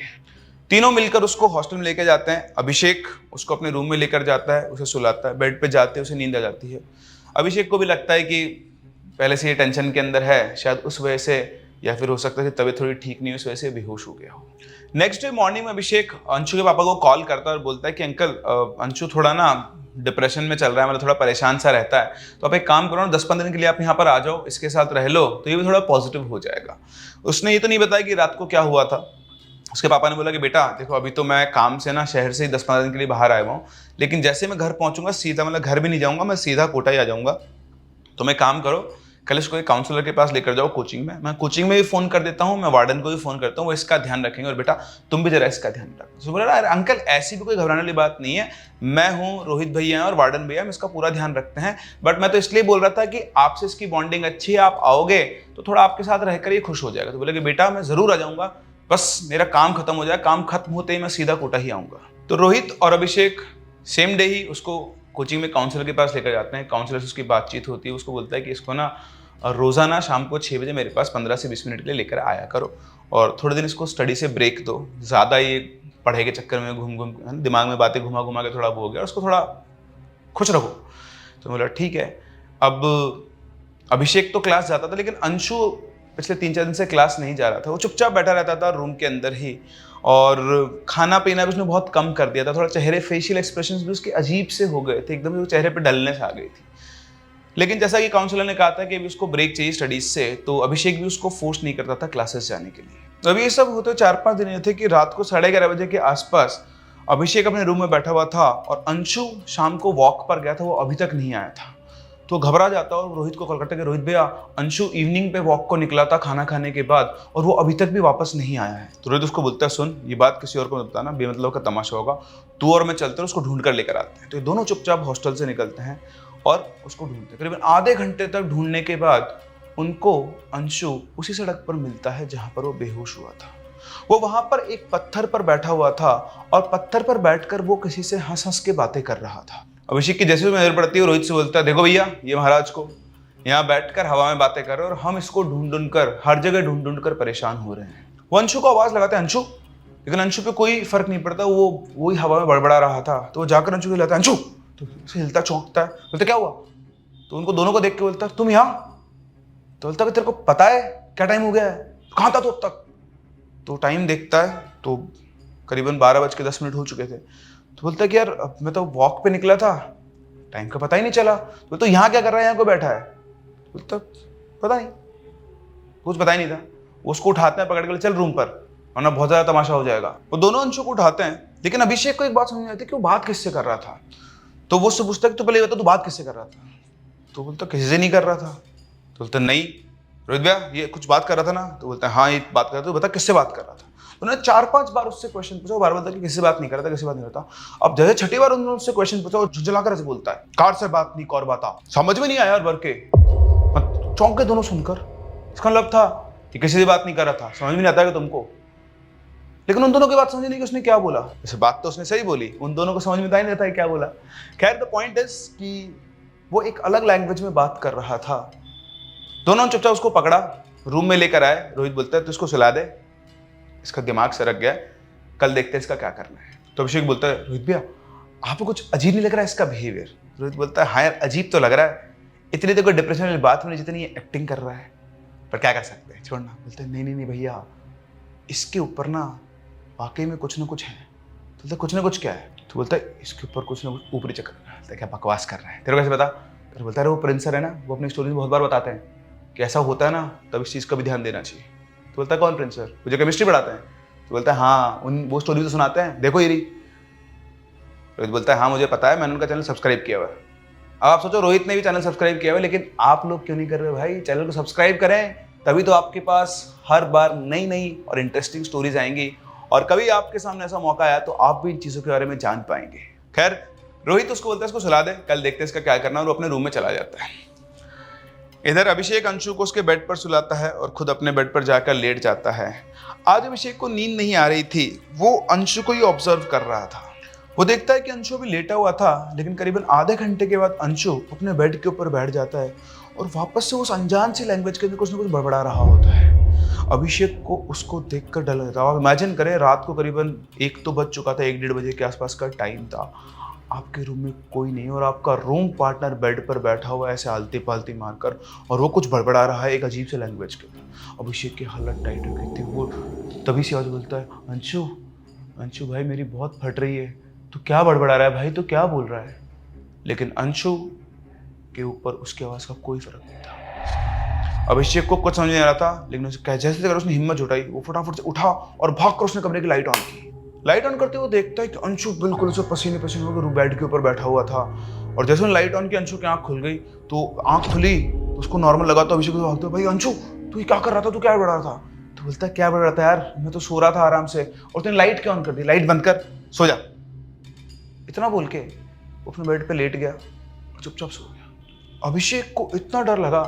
तीनों मिलकर उसको हॉस्टल में लेकर जाते हैं। अभिषेक उसको अपने रूम में लेकर जाता है, उसे सुलाता है, बेड पे जाते हैं उसे नींद आ जाती है। अभिषेक को भी लगता है कि पहले से ये टेंशन के अंदर है, शायद उस वजह से, या फिर हो सकता है कि तबीयत थोड़ी ठीक नहीं, उस वजह से बेहोश हो गया हो। नेक्स्ट डे मॉर्निंग में अभिषेक अंशु के पापा को कॉल करता है और बोलता है कि अंकल अंशु थोड़ा ना डिप्रेशन में चल रहा है, मतलब थोड़ा परेशान सा रहता है, तो आप एक काम करो ना 10-15 दिन के लिए आप यहाँ पर आ जाओ, इसके साथ रह लो, तो ये भी थोड़ा पॉजिटिव हो जाएगा। उसने ये तो नहीं बताया कि रात को क्या हुआ था। उसके पापा ने बोला कि बेटा देखो अभी तो मैं काम से ना शहर से ही 10-15 दिन के लिए बाहर आया हुआ हूँ, लेकिन जैसे मैं घर पहुंचूंगा सीधा, मतलब घर भी नहीं जाऊंगा, मैं सीधा कोटा ही आ जाऊंगा। तो मैं काम करो, कल इसको एक काउंसलर के पास लेकर जाओ कोचिंग में, मैं कोचिंग में भी फ़ोन कर देता हूँ, मैं वार्डन को भी फ़ोन करता हूँ, वो इसका ध्यान रखेंगे, और बेटा तुम भी जरा इसका ध्यान रखो। तो बोला अरे अंकल ऐसी भी कोई घबराने वाली बात नहीं है, मैं हूँ, रोहित भैया हैं और वार्डन भैया, हम इसका पूरा ध्यान रखते हैं, बट मैं तो इसलिए बोल रहा था कि आपसे इसकी बॉन्डिंग अच्छी है, आप आओगे तो थोड़ा आपके साथ रहकर ये खुश हो जाएगा। तो बोले कि बेटा मैं ज़रूर आ जाऊँगा, बस मेरा काम खत्म हो जाए, काम खत्म होते ही मैं सीधा कोटा ही आऊँगा। तो रोहित और अभिषेक सेम डे ही उसको कोचिंग में काउंसलर के पास लेकर जाते हैं। काउंसलर से उसकी बातचीत होती है, उसको बोलता है कि इसको ना रोज़ाना शाम को 6 बजे मेरे पास 15 से 20 मिनट के लिए लेकर आया करो, और थोड़े दिन इसको स्टडी से ब्रेक दो, ज़्यादा ये पढ़ाई के चक्कर में घूम दिमाग में बातें घुमा घुमा के थोड़ा वो हो गया, उसको थोड़ा खुश रखो। तो बोला ठीक है। अब अभिषेक तो क्लास जाता था, लेकिन अंशु पिछले 3-4 दिन से क्लास नहीं जा रहा था, वो चुपचाप बैठा रहता था रूम के अंदर ही, और खाना पीना भी उसने बहुत कम कर दिया था। थोड़ा चेहरे फेशियल एक्सप्रेशंस भी उसके अजीब से हो गए थे, एकदम से चेहरे पे डलनेस आ गई थी। लेकिन जैसा कि काउंसलर ने कहा था कि अभी उसको ब्रेक चाहिए स्टडीज से, तो अभिषेक भी उसको फोर्स नहीं करता था क्लासेस जाने के लिए। तो अभी ये सब होते 4-5 दिन ये थे कि रात को 11:30 बजे के आसपास अभिषेक अपने रूम में बैठा हुआ था और अंशु शाम को वॉक पर गया था, वो अभी तक नहीं आया था। तो घबरा जाता और रोहित को कॉल करता कि रोहित भैया अंशु इवनिंग पे वॉक को निकला था खाना खाने के बाद, और वो अभी तक भी वापस नहीं आया है। तो रोहित उसको बोलता है सुन ये बात किसी और को मत बताना, बेमतलब का तमाशा होगा, तू और मैं चलते हैं उसको ढूंढ कर लेकर आते हैं। तो ये दोनों चुपचाप हॉस्टल से निकलते हैं और उसको ढूंढते हैं। करीबन आधे घंटे तक ढूंढने के बाद उनको अंशु उसी सड़क पर मिलता है जहां पर वो बेहोश हुआ था। वो वहां पर एक पत्थर पर बैठा हुआ था और पत्थर पर बैठकर वो किसी से हंस हंस के बातें कर रहा था। अभिषेक की जैसे भी नजर पड़ती है रोहित से बोलता है देखो भैया ये महाराज को यहाँ बैठकर हवा में बातें कर रहे हैं और हम इसको ढूंढ ढूंढ कर हर जगह ढूंढ ढूंढ कर परेशान हो रहे हैं। वो अंशु को आवाज लगाते हैं अंशु, लेकिन अंशु पे कोई फर्क नहीं पड़ता, वो वही हवा में बड़बड़ा रहा था। तो वो जाकर अंशु को हिलाता है अंशु, तो उसे हिलता चौंकता है, बोलता क्या हुआ? तो उनको दोनों को देख के बोलता तुम यहाँ? तो बोलता तेरे को पता है क्या टाइम हो गया है, कहाँ था तू अब तक? तो टाइम देखता है तो करीबन 12:10 हो चुके थे। तो बोलता है कि यार मैं तो वॉक पे निकला था, टाइम का पता ही नहीं चला। तो यहाँ क्या कर रहा है, यहाँ को बैठा है? बोलता पता नहीं, कुछ पता ही नहीं था। उसको उठाते हैं, पकड़ के चल रूम पर, वरना बहुत ज्यादा तमाशा हो जाएगा। वो दोनों अंशु को उठाते हैं, लेकिन अभिषेक को एक बात समझ नहीं आती कि वो बात किससे कर रहा था। तो वो उससे पूछता है कि तू पहले बता तू बात किससे कर रहा था? तो बोलता किसी से नहीं कर रहा था। तो बोलता नहीं रोहित भैया ये कुछ बात कर रहा था ना? तो बोलता है हाँ ये बात कर रहा था। तो बता किससे बात कर रहा था? तो उन्होंने 4-5 बार उससे क्वेश्चन पूछा, बार बार कि किसी से बात नहीं कर रहा था, किसी बात नहीं करता। अब जैसे छठी बार उन्होंने उससे क्वेश्चन पूछा, वो झुंझलाकर ऐसे बोलता है कार से बात नहीं कौर बात। समझ में नहीं आया वर्ग के, चौंक के दोनों सुनकर। इसका मतलब था कि किसी से बात नहीं कर रहा था, समझ में नहीं आता है तुमको। लेकिन उन दोनों की बात समझ नहीं कि उसने क्या बोला। वैसे बात तो उसने सही बोली, उन दोनों को समझ में नहीं आता है क्या बोला। खैर द पॉइंट इज कि वो एक अलग लैंग्वेज में बात कर रहा था। दोनों चुपचाप उसको पकड़ा, रूम में लेकर आए। रोहित बोलता है तो इसको सुला दे, इसका दिमाग सरक गया, कल देखते हैं इसका क्या करना है। तो अभिषेक बोलता है रोहित भैया आपको कुछ अजीब नहीं लग रहा है इसका बिहेवियर? रोहित बोलता है हाँ यार अजीब तो लग रहा है, इतनी तो कोई डिप्रेशन वाली बात नहीं जितनी ये एक्टिंग कर रहा है, पर क्या कर सकते हैं, छोड़ना। बोलते हैं नहीं भैया इसके ऊपर ना वाकई में कुछ ना कुछ है। तो बोलता कुछ ना कुछ क्या है? तो बोलता है इसके ऊपर कुछ ना कुछ ऊपरी चक्कर है। बोलता है क्या बकवास कर रहा है, तेरे को कैसे पता? फिर बोलता है वो प्रिंस सर है ना, वो अपनी स्टोरी में बहुत बार बताते हैं कि ऐसा होता है ना, तब इस चीज़ का भी ध्यान देना चाहिए। तो बोलता है कौन प्रिंस सर? मुझे केमिस्ट्री पढ़ाते हैं। तो बोलता है हाँ वो स्टोरी तो सुनाते हैं, देखो ये रही। रोहित बोलता है हाँ मुझे पता है, मैंने उनका चैनल सब्सक्राइब किया हुआ है। अब आप सोचो रोहित ने भी चैनल सब्सक्राइब किया हुआ है, लेकिन आप लोग क्यों नहीं कर रहे भाई? चैनल को सब्सक्राइब करें, तभी तो आपके पास हर बार नई और इंटरेस्टिंग स्टोरीज आएंगी, और कभी आपके सामने ऐसा मौका आया तो आप भी इन चीज़ों के बारे में जान पाएंगे। खैर रोहित उसको बोलता है इसको सुला दे, कल देखते हैं इसका क्या करना है, और वो अपने रूम में चला जाता है। इधर अभिषेक अंशु को उसके बेड पर सुलाता है और खुद अपने बेड पर जाकर लेट जाता है। आज अभिषेक को नींद नहीं आ रही थी, वो अंशु को ही ऑब्जर्व कर रहा था। वो देखता है कि अंशु अभी लेटा हुआ था, लेकिन करीबन आधे घंटे के बाद अंशु अपने बेड के ऊपर बैठ जाता है और वापस से उस अनजान सी लैंग्वेज के अंदर कुछ ना कुछ बड़बड़ा रहा होता है। अभिषेक को उसको देखकर डर लगता है। आप इमेजिन करें रात को करीबन 1 तो बज चुका था, 1-1:30 बजे के आसपास का टाइम था। आपके रूम में कोई नहीं और आपका रूम पार्टनर बेड पर बैठा हुआ है ऐसे आलती पालती मारकर, और वो कुछ बड़बड़ा रहा है एक अजीब से लैंग्वेज के। अभिषेक की हालत टाइट हो गई थी। वो तभी से आवाज बोलता है अंशु भाई मेरी बहुत फट रही है, तू क्या बड़बड़ा रहा है भाई, तू क्या बोल रहा है? लेकिन अंशु के ऊपर उसकी आवाज का कोई फर्क नहीं था। अभिषेक को कुछ समझ नहीं आ रहा था, लेकिन जैसे उसने हिम्मत जुटाई, वो फटाफट से उठा और भागकर उसने कमरे की लाइट ऑन की। लाइट ऑन करते हुए देखता है कि अंशु बिल्कुल उसे पसीने होकर बेड के ऊपर बैठा हुआ था। और जैसे उन्होंने लाइट ऑन की, अंशु की आंख खुल गई। तो आंख खुली तो उसको नॉर्मल लगा, तो अभिषेक को भागते भाई अंशु तू क्या कर रहा था, तू क्या बढ़ रहा था? तो बोलता है क्या बढ़ रहा था यार, मैं तो सो रहा था आराम से, और तूने लाइट क्यों ऑन कर दी? लाइट बंद कर, सो जा। इतना बोल के अपने बेड पे लेट गया और चुपचाप सो गया। अभिषेक को इतना डर लगा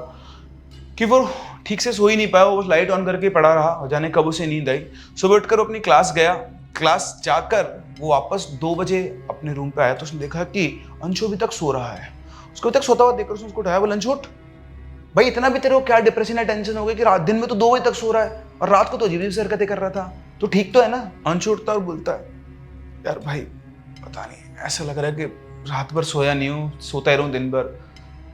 कि वो ठीक से सो ही नहीं पाया, वो लाइट ऑन करके पड़ा रहा और जाने कब उसे नींद आई। सुबह उठकर वो अपनी क्लास गया। क्लास जाकर वो वापस 2 बजे अपने रूम पे आया तो उसने देखा कि अंशु अभी तक सो रहा है। उसको अभी तक सोता हुआ देखकर उसने उसको उठाया, बोला अंशु उठ भाई, इतना भी तेरे को क्या डिप्रेशन या टेंशन हो गई कि रात दिन में तो 2 बजे तक सो रहा है और रात को तो अजीब से हरकतें कर रहा था, तो ठीक तो है ना? अंशु उठता और बोलता है यार भाई पता नहीं, ऐसा लग रहा है कि रात भर सोया नहीं हूँ, सोता ही रहूँ दिन भर,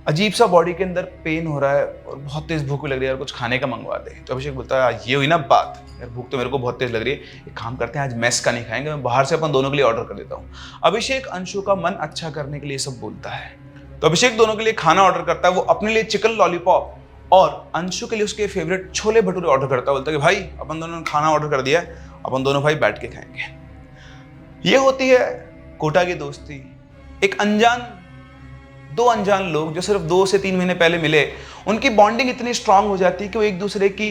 अजीब सा बॉडी के अंदर पेन हो रहा है और बहुत तेज भूख लग रही है यार, कुछ खाने का मंगवा दे। तो अभिषेक बोलता है ये हुई ना बात, यार भूख तो मेरे को बहुत तेज लग रही है, एक काम करते हैं आज मेस का नहीं खाएंगे, मैं बाहर से अपन दोनों के लिए ऑर्डर कर देता हूँ। अभिषेक अंशु का मन अच्छा करने के लिए सब बोलता है, तो अभिषेक दोनों के लिए खाना ऑर्डर करता है। वो अपने लिए चिकन लॉलीपॉप और अंशु के लिए उसके फेवरेट छोले भटूरे ऑर्डर करता है। बोलता है कि भाई अपन दोनों ने खाना ऑर्डर कर दिया है, अपन दोनों भाई बैठ के खाएंगे। ये होती है कोटा की दोस्ती। दो अनजान लोग जो सिर्फ 2 से 3 महीने पहले मिले, उनकी बॉन्डिंग इतनी स्ट्रांग हो जाती है कि वो एक दूसरे की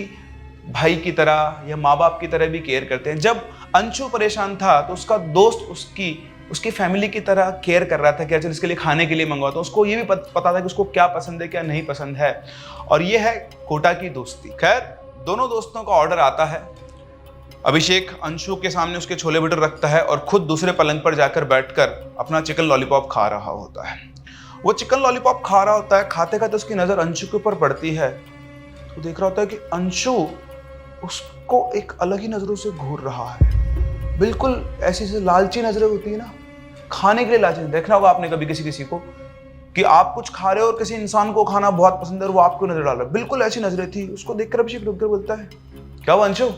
भाई की तरह या माँ बाप की तरह भी केयर करते हैं। जब अंशु परेशान था तो उसका दोस्त उसकी फैमिली की तरह केयर कर रहा था कि चल इसके लिए खाने के लिए मंगवाता हूं। उसको ये भी पता था कि उसको क्या पसंद है क्या नहीं पसंद है, और ये है कोटा की दोस्ती। खैर दोनों दोस्तों का ऑर्डर आता है। अभिषेक अंशु के सामने उसके छोले भटूरे रखता है और खुद दूसरे पलंग पर जाकर बैठकर अपना चिकन लॉलीपॉप खा रहा होता है। वो चिकन लॉलीपॉप खा रहा होता है, खाते खाते उसकी नजर अंशु के ऊपर पड़ती है। तो देख रहा होता है कि अंशु उसको एक अलग ही नजरों से घूर रहा है, बिल्कुल ऐसी से लालची नजरें होती है ना, खाने के लिए लालची। देखना होगा आपने कभी किसी को कि आप कुछ खा रहे हो और किसी इंसान को खाना बहुत पसंद है और वो आपको नजर डाल रहा है, बिल्कुल ऐसी नजरें थी। उसको देखकर अभिषेक रुक कर बोलता है क्या वो अंशु,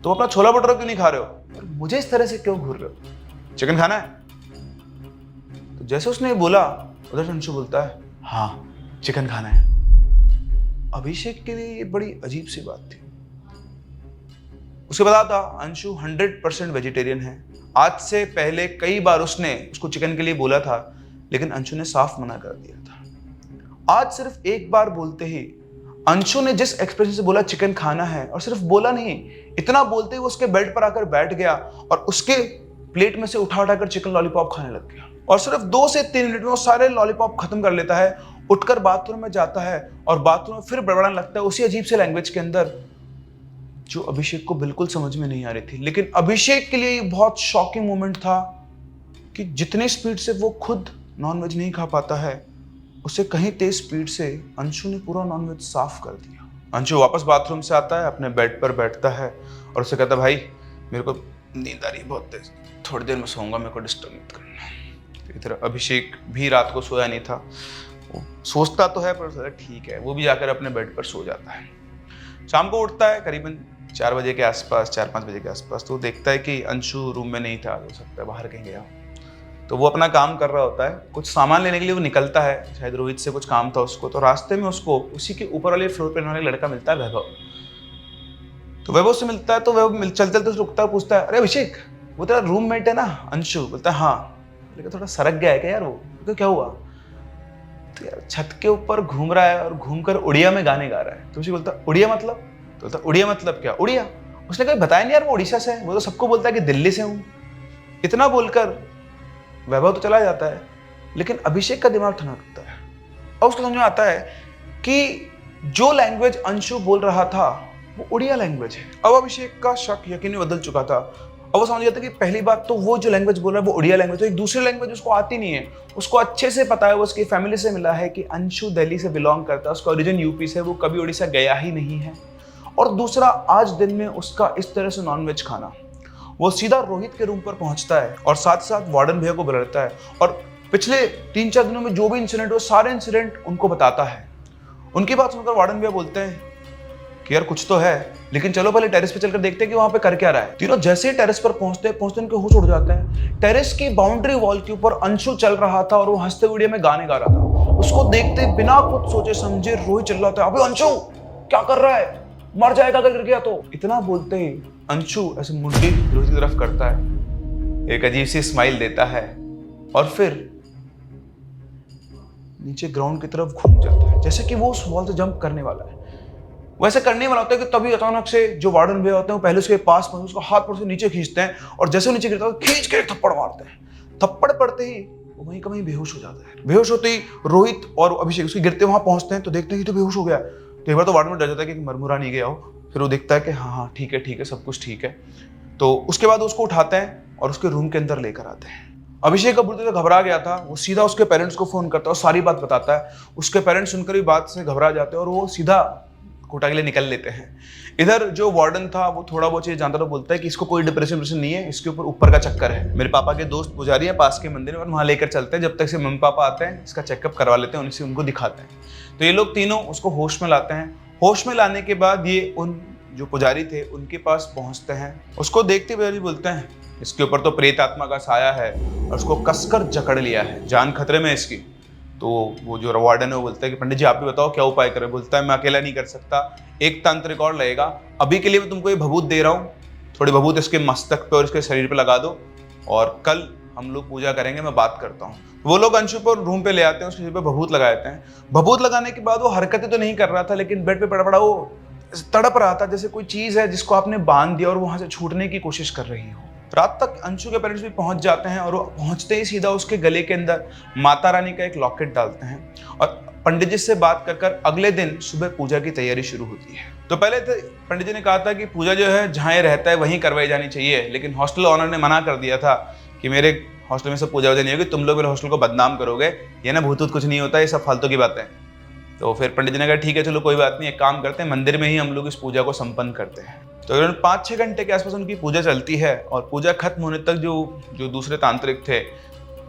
तो अपना छोला भटूरा क्यों नहीं खा रहे हो? और मुझे इस तरह से क्यों घूर रहे हो, चिकन खाना है? तो जैसे उसने बोला उधर से अंशु बोलता है हाँ चिकन खाना है। अभिषेक के लिए ये बड़ी अजीब सी बात थी। उसे पता था अंशु 100% वेजिटेरियन है। आज से पहले कई बार उसने उसको चिकन के लिए बोला था, लेकिन अंशु ने साफ मना कर दिया था। आज सिर्फ एक बार बोलते ही अंशु ने जिस एक्सप्रेशन से बोला चिकन खाना है, और सिर्फ बोला नहीं, इतना बोलते ही वो उसके बेड पर आकर बैठ गया और उसके प्लेट में से उठाकर चिकन लॉलीपॉप खाने लग गया। और सिर्फ 2 से 3 मिनट में वो सारे लॉलीपॉप खत्म कर लेता है, उठकर बाथरूम में जाता है और बाथरूम में फिर बड़बड़ाने लगता है उसी अजीब से लैंग्वेज के अंदर जो अभिषेक को बिल्कुल समझ में नहीं आ रही थी। लेकिन अभिषेक के लिए ये बहुत शॉकिंग मोमेंट था कि जितने स्पीड से वो खुद नॉनवेज नहीं खा पाता है, उसे कहीं तेज स्पीड से अंशु ने पूरा नॉनवेज साफ कर दिया। अंशु वापस बाथरूम से आता है, अपने बेड पर बैठता है और उसे कहता है भाई मेरे को नींद आ रही है बहुत तेज, थोड़ी देर में सोऊंगा, मेरे को डिस्टर्ब मत करना। इधर अभिषेक भी रात को सोया नहीं था। वो सोचता तो है पर ठीक है, वो भी जाकर अपने बेड पर सो जाता है। शाम को उठता है करीबन 4 बजे के आसपास, 4-5 बजे के आसपास, तो देखता है कि अंशु रूम में नहीं था, हो सकता है बाहर कहीं गया। तो वो अपना काम कर रहा होता है, कुछ सामान लेने के लिए वो निकलता है, शायद रोहित से कुछ काम था उसको। तो रास्ते में उसको उसी के ऊपर वाले फ्लोर पे रहने वाला लड़का मिलता है, वैभव। तो वैभव से मिलता है तो वैभव चलते चलते रुकता है, पूछता है अरे अभिषेक वो तेरा रूममेट है ना अंशु? बोलता है हाँ। लेकिन थोड़ा सरक गया है क्या यार वो? तो क्या हुआ? तो यार छत के ऊपर घूम रहा है और घूमकर उड़िया में गाने गा रहा है। तो उसे बोलता उड़िया मतलब? तो बोलता उड़िया मतलब क्या? उड़िया? उसने कभी बताया नहीं यार वो उड़ीसा से है, वो तो सबको बोलता है कि दिल्ली से हूँ। इतना बोलकर वैभव तो चला जाता है, लेकिन अभिषेक का दिमाग ठनकता है और उसको समझ में आता है कि जो लैंग्वेज अंशु बोल रहा था वो उड़िया लैंग्वेज है। अब अभिषेक का शक यकीन बदल चुका था और वो समझ गया था कि पहली बात तो वो जो लैंग्वेज बोल रहा है वो उड़िया लैंग्वेज है। एक दूसरी लैंग्वेज उसको आती नहीं है, उसको अच्छे से पता है, वो उसकी फैमिली से मिला है कि अंशु दिल्ली से बिलोंग करता है, उसका ओरिजिन यूपी से, वो कभी उड़ीसा गया ही नहीं है। और दूसरा, आज दिन में उसका इस तरह से नॉनवेज खाना। वो सीधा रोहित के रूम पर पहुंचता है और साथ साथ वार्डन भैया को बुलाता है और पिछले 3-4 दिनों में जो भी इंसिडेंट हो सारे इंसिडेंट उनको बताता है। उनकी बात सुनकर वार्डन भैया बोलते हैं कि यार कुछ तो है, लेकिन चलो पहले टेरेस पे चलकर देखते हैं कि वहां पे कर क्या रहा है। तीनों जैसे ही टेरेस पर पहुंचते उनके होश उड़ जाते हैं। टेरेस की बाउंड्री वॉल के ऊपर अंशु चल रहा था और वो हंसते हुए में गाने गा रहा था। उसको देखते बिना कुछ सोचे समझे रोहित चिल्लाता है अबे अंशु क्या कर रहा है, मर जाएगा अगर गिर गया तो। इतना बोलते ही अंशु ऐसे मुंडी रोहित की तरफ करता है, एक अजीब सी स्माइल देता है और फिर नीचे ग्राउंड की तरफ घूम जाता है, जैसे कि वो उस वॉल से जंप करने वाला है। वैसे करने वाला होता है कि तभी अचानक से जो वार्डन भैया होते हैं वो पहले उसके पास पहुंच उसका हाथ पर से नीचे खींचते हैं और जैसे वो नीचे गिरता है खींच के थप्पड़ मारते हैं। थप्पड़ पड़ते ही वो वहीं का वहीं बेहोश हो जाता है। बेहोश होते ही रोहित और अभिषेक उसके गिरते वहां पहुंचते हैं तो देखते हैं कि तो बेहोश हो गया। तो एक बार तो वार्डन में डर जाता है कि मरमुरा नहीं गया हो, फिर वो देखता है कि हाँ ठीक है सब कुछ ठीक है। तो उसके बाद उसको उठाते हैं और उसके रूम के अंदर लेकर आते हैं। अभिषेक का बुरी तरह घबरा गया था, वो सीधा उसके पेरेंट्स को फोन करता है और सारी बात बताता है। उसके पेरेंट्स सुनकर भी बात से घबरा जाते हैं और वो सीधा कोटा के लिए निकल लेते हैं। इधर जो वार्डन था वो थोड़ा बहुत चीज जानता, तो बोलता है कि इसको कोई डिप्रेशन नहीं है, इसके ऊपर का चक्कर है। मेरे पापा के दोस्त पुजारी है पास के मंदिर में और वहाँ लेकर चलते हैं, जब तक से मम्मी पापा आते हैं इसका चेकअप करवा लेते हैं, उनसे उनको दिखाते हैं। तो ये लोग तीनों उसको होश में लाते हैं। होश में लाने के बाद ये उन जो पुजारी थे उनके पास पहुंचते हैं। उसको देखते पुजारी बोलते हैं इसके ऊपर तो प्रेत आत्मा का साया है और उसको कसकर जकड़ लिया है, जान खतरे में इसकी। तो वो जो वार्डन है वो बोलता है कि पंडित जी आप ही बताओ क्या उपाय करें। बोलता है मैं अकेला नहीं कर सकता, एक तांत्रिक और लगेगा। अभी के लिए मैं तुमको ये भभूत दे रहा हूँ, थोड़ी भभूत इसके मस्तक पे और इसके शरीर पे लगा दो और कल हम लोग पूजा करेंगे, मैं बात करता हूँ। वो लोग अंशु को रूम पे ले आते हैं, उसके शरीर पे भभूत लगाते हैं। भभूत लगाने के बाद वो हरकतें तो नहीं कर रहा था, लेकिन बेड पे पड़ा पड़ा वो तड़प रहा था, जैसे कोई चीज है जिसको आपने बांध दिया और वहां से छूटने की कोशिश कर रही हो। रात तक अंशु के पेरेंट्स भी पहुंच जाते हैं और वो पहुंचते ही सीधा उसके गले के अंदर माता रानी का एक लॉकेट डालते हैं और पंडित जी से बात कर अगले दिन सुबह पूजा की तैयारी शुरू होती है। तो पहले तो पंडित जी ने कहा था कि पूजा जो है जहाँ रहता है वहीं करवाई जानी चाहिए, लेकिन हॉस्टल ऑनर ने मना कर दिया था कि मेरे हॉस्टल में सब पूजा वूजा नहीं होगी, तुम लोग मेरे हॉस्टल को बदनाम करोगे, ये ना भूत कुछ नहीं होता, ये सब फालतू की बातें। तो फिर पंडित जी ने कहा ठीक है चलो कोई बात नहीं, एक काम करते हैं मंदिर में ही हम लोग इस पूजा को संपन्न करते हैं। तो 5-6 घंटे के आसपास उनकी पूजा चलती है और पूजा खत्म होने तक जो दूसरे तांत्रिक थे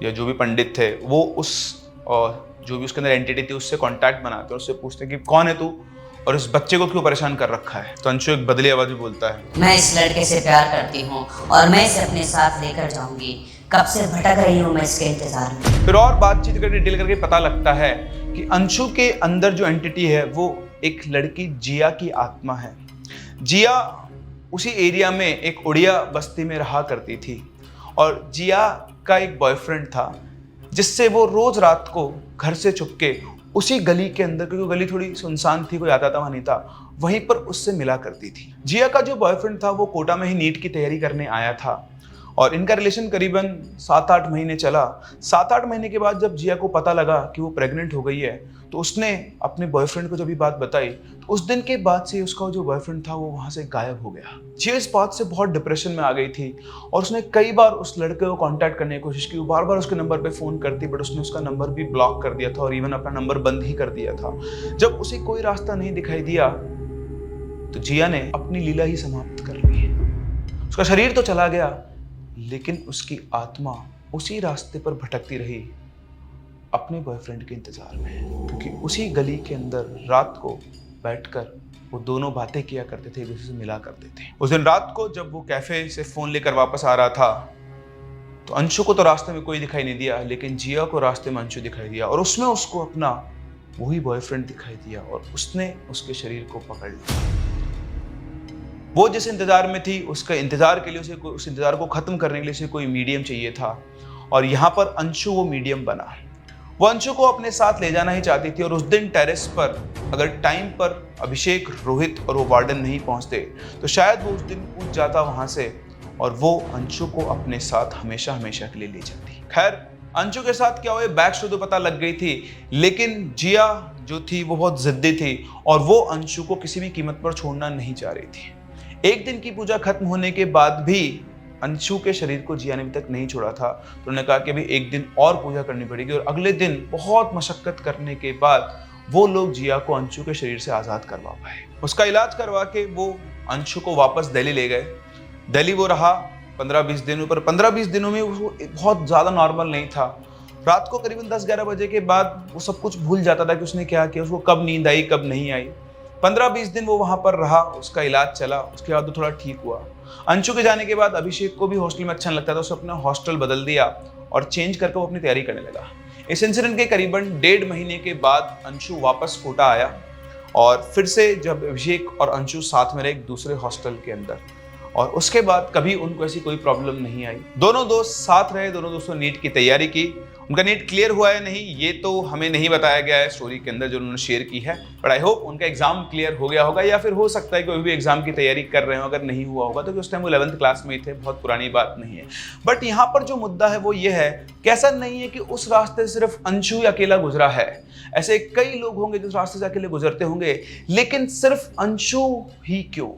या जो भी पंडित थे वो उस और जो भी उसके अंदर एंटिटी थी उससे कांटेक्ट बनाते हैं, उससे पूछते हैं कि कौन है तू और इस बच्चे को क्यों परेशान कर रखा है। तो अंशु एक बदली आवाज में बोलता है, मैं इस लड़के से प्यार करती हूँ और मैं इसे अपने साथ लेकर जाऊंगी। कब से भटक रही हूँ मैं इसके इंतजार में। फिर और बातचीत करके डील करके पता लगता है कि अंशु के अंदर जो एंटिटी है वो एक लड़की जिया की आत्मा है। जिया उसी एरिया में एक उड़िया बस्ती में रहा करती थी और जिया का एक बॉयफ्रेंड था जिससे वो रोज रात को घर से छुपके उसी गली के अंदर, क्योंकि गली थोड़ी सुनसान थी, कोई आता था वहां नहीं था, वहीं पर उससे मिला करती थी। जिया का जो बॉयफ्रेंड था वो कोटा में ही नीट की तैयारी करने आया था और इनका रिलेशन करीबन 7-8 महीने चला। 7-8 महीने के बाद जब जिया को पता लगा कि वो प्रेग्नेंट हो गई है तो उसने अपने बॉयफ्रेंड को जब ये बात बताई तो उस दिन के बाद से उसका जो बॉयफ्रेंड था वो वहाँ से गायब हो गया। जिया इस बात से बहुत डिप्रेशन में आ गई थी और उसने कई बार उस लड़के को कांटेक्ट करने की कोशिश की। वो बार बार उसके नंबर पे फ़ोन करती बट उसने उसका नंबर भी ब्लॉक कर दिया था और इवन अपना नंबर बंद ही कर दिया था। जब उसे कोई रास्ता नहीं दिखाई दिया तो जिया ने अपनी लीला ही समाप्त कर ली। उसका शरीर तो चला गया लेकिन उसकी आत्मा उसी रास्ते पर भटकती रही अपने बॉयफ्रेंड के इंतजार में, क्योंकि उसी गली के अंदर रात को बैठकर वो दोनों बातें किया करते थे, एक दूसरे से मिला करते थे। उस दिन रात को जब वो कैफे से फोन लेकर वापस आ रहा था तो अंशु को तो रास्ते में कोई दिखाई नहीं दिया लेकिन जिया को रास्ते में अंशु दिखाई दिया और उसमें उसको अपना वही बॉयफ्रेंड दिखाई दिया और उसने उसके शरीर को पकड़ लिया। वो जिस इंतजार में थी उसके इंतजार के लिए उस इंतजार को खत्म करने के लिए उसे कोई मीडियम चाहिए था और यहाँ पर अंशु वो मीडियम बना। वो अंशु को अपने साथ ले जाना ही चाहती थी और उस दिन टेरेस पर अगर टाइम पर अभिषेक, रोहित और वो वार्डन नहीं पहुंचते तो शायद वो उस दिन कूद जाता वहां से और वो अंशु को अपने साथ हमेशा हमेशा के लिए ले जाती। खैर अंशु के साथ क्या हुआ बैक स्टोरी तो पता लग गई थी लेकिन जिया जो थी वो बहुत जिद्दी थी और वो अंशु को किसी भी कीमत पर छोड़ना नहीं चाह रही थी। एक दिन की पूजा खत्म होने के बाद भी अंशु के शरीर को जिया ने अभी तक नहीं छोड़ा था तो उन्होंने कहा कि अभी एक दिन और पूजा करनी पड़ेगी और अगले दिन बहुत मशक्कत करने के बाद वो लोग जिया को अंशु के शरीर से आज़ाद करवा पाए। उसका इलाज करवा के वो अंशु को वापस दिल्ली ले गए। दिल्ली वो रहा 15-20 दिनों पर। 15-20 दिनों में वो बहुत ज़्यादा नॉर्मल नहीं था। रात को करीबन 10-11 बजे के बाद वो सब कुछ भूल जाता था कि उसने क्या किया, उसको कब नींद आई कब नहीं आई। 15-20 दिन वो वहां पर रहा, उसका इलाज चला, उसके बाद वो थोड़ा ठीक हुआ। अंशु के जाने के बाद अभिषेक को भी हॉस्टल में अच्छा नहीं लगता था, उसने अपना हॉस्टल बदल दिया और चेंज करके वो अपनी तैयारी करने लगा। इस इंसिडेंट के करीबन 1.5 महीने के बाद अंशु वापस कोटा आया और फिर से जब अभिषेक और अंशु साथ में रहे एक दूसरे हॉस्टल के अंदर और उसके बाद कभी उनको ऐसी कोई प्रॉब्लम नहीं आई। दोनों दोस्त साथ रहे, दोनों दोस्तों नीट की तैयारी की। उनका नीट क्लियर हुआ है नहीं ये तो हमें नहीं बताया गया है स्टोरी के अंदर जो उन्होंने शेयर की है, बट आई होप उनका एग्जाम क्लियर हो गया होगा या फिर हो सकता है कोई भी एग्जाम की तैयारी कर रहे हो। अगर नहीं हुआ होगा तो उस टाइम वो 11th क्लास में ही थे, बहुत पुरानी बात नहीं है। बट यहाँ पर जो मुद्दा है वो ये है कि ऐसा नहीं है कि उस रास्ते से सिर्फ अंशु ही अकेला गुजरा है। ऐसे कई लोग होंगे जो उस रास्ते से अकेले गुजरते होंगे, लेकिन सिर्फ अंशु ही क्यों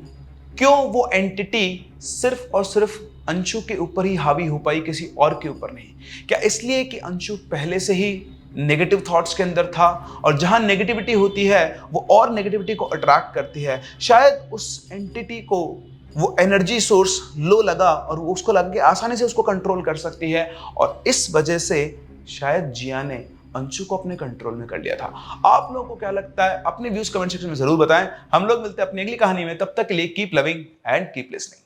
वो एंटिटी सिर्फ और सिर्फ अंशु के ऊपर ही हावी हो पाई, किसी और के ऊपर नहीं? क्या इसलिए कि अंशु पहले से ही नेगेटिव थॉट्स के अंदर था और जहां नेगेटिविटी होती है वो और नेगेटिविटी को अट्रैक्ट करती है। शायद उस एंटिटी को वो एनर्जी सोर्स लो लगा और वो उसको लगा कि आसानी से उसको कंट्रोल कर सकती है और इस वजह से शायद जिया ने अंशु को अपने कंट्रोल में कर लिया था। आप लोगों को क्या लगता है? अपने व्यूज कमेंट सेक्शन में जरूर बताएं। हम लोग मिलते हैं अपनी अगली कहानी में, तब तक के लिए keep loving and keep listening.